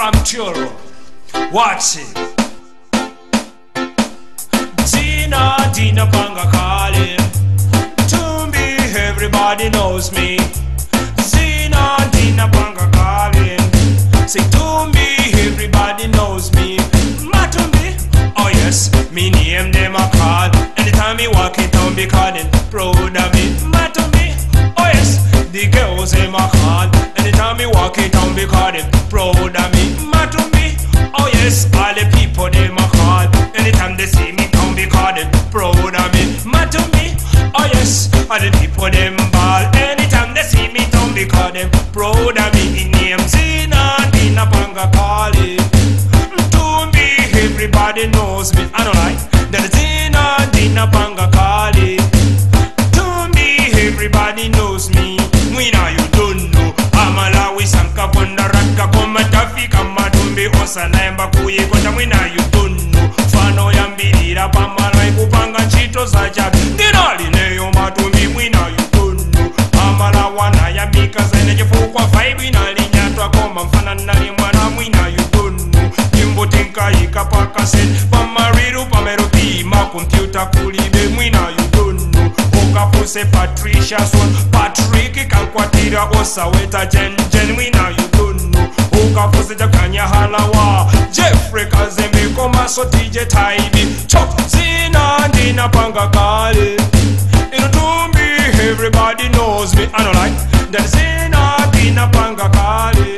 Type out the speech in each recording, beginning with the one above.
from Churo. Watch it. Dina Panga calling. Tumbi, everybody knows me. Dina Panga calling. Say Tumbi, everybody knows me. Matumbi, oh yes, me name them a call. Anytime me walk it down, be calling, proud of me. Matumbi, oh yes, the girls them a call. Anytime me walk it down, be calling, proud of me. Matumbi, oh yes, all the people them a call. Anytime they see me down, be calling, proud of me. Matumbi, oh yes, all the people them ball. Anytime they see me down, be calling, proud of me. In name Dina Panga calling. Tumbi, everybody knows me. I don't like that. Dina Panga calling. Tumbi, everybody knows me. We know you don't know. Amala we sanka konda raka koma tafika matumbi osalemba kuye konda. We know you don't know. Fano yambirira pamala ikupanga chito zacha. Ndinali neyo matumbi. We know you don't know. Amala wana yambika zaine jefukwa vibe inali nyatwa koma mfana nali mwana. We know you don't know. Jimbo tenka ikapaka set pamariru pameropi ma computer kulibe. We know you don't know. Okapuse Patricia son Patrick kankwatira osaweta jen. We know you don't know. Okapuse jakanya halawa Jeffrey kazembe koma so TJ Taibi. Chop Dina Panga kale. Tumbi, everybody knows me. I don't like that. Dina Panga kale.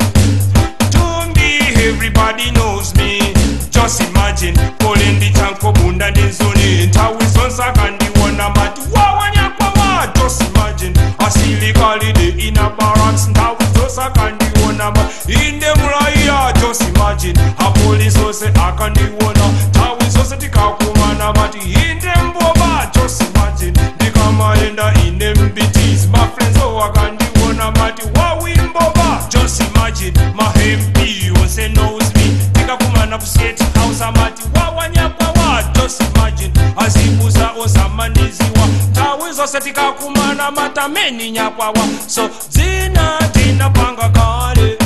Tumbi, everybody knows me. Just imagine pulling the tanko bunda denzoni. Tawi sonsa kandi wana mati wawanya kwa wa. Just imagine a silly holiday in a barracks. Tawi sonsa kandi wana ma in the muraya. Just imagine a police ose akandi wana. Tawi sonsa tikakumana mati in the mboba. Just imagine dikamaenda in them BTs. My friends oh akandi wana mati wawi mboba. Just imagine my MP ose knows me. Tikakumana kusket house amati wawanya kwa wa. Just imagine azibuza osamaniziwa. Tawi zose tikakumana mata meni nyakwawa. So Dina Panga kale.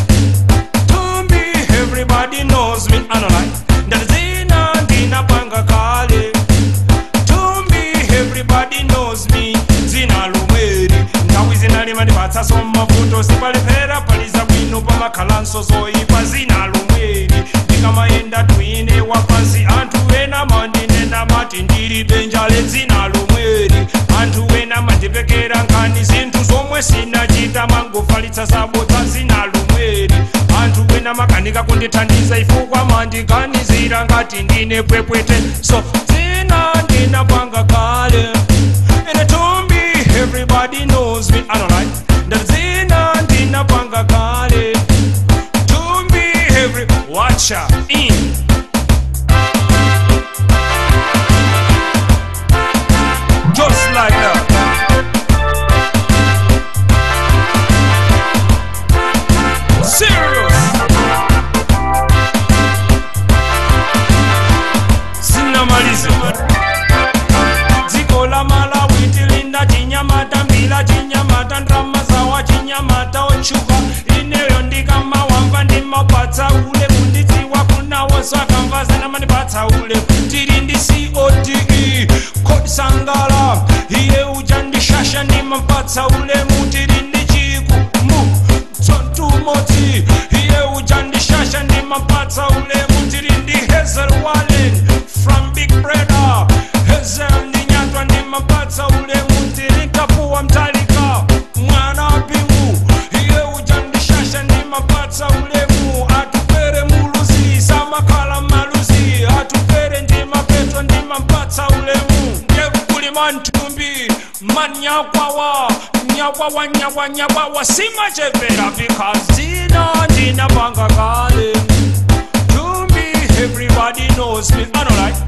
Tumbi, everybody knows me. I don't like that. Dina Panga kale. Tumbi, everybody knows me. Zina lumeri ndawi zinalima ndibatsa soma futo sipalipera paliza bwino pamakalanso zoipa. Zina lumeri ndikamaenda twine wapansi antu wena mandinenda mati ndiri benjale. Zina lumeri antu wena mandipekera nkani zinthu zomwe sinachita mangofalitsa sabota. Zina lumeri antu wena makanika kundithandiza ifukwa mandiganizira ngati ndine pwepwete. So Dina Panga kale. And Tumbi, everybody knows me. I don't like that. Dina Panga kale. Tumbi, watch out in. Just like that. Serious. Sinamaliza. Zikola mala witilinda chinyamata mbila chinyamata ndrama zawa chinyamata ochuka. Ineyo ndikama wamba ndimapatsa ule kunditiwa kunawo swakamvaza namandipatsa ule. Tiri ndi CODE Kodi Sangala. Iye uja ndishasha ndimapatsa ule mutiri ndi chiku mu tontu moti. Iye uja ndishasha ndimapatsa ule mutiri ndi Hazel Wallen from Big Brother. Hazel ndinyatwa ndimapatsa ule mutiri Kapuwa Mtalika mwana pingu. Iye uja ndishasha ndimapatsa ule mu atupere muluzi samakala maluzi. Atupere ndimapetwa ndimapatsa ule mu. Ngekuli mantumbi manyakwawa nyakwawa simachepera because Dina Panga kale. Tumbi, everybody knows me. I don't like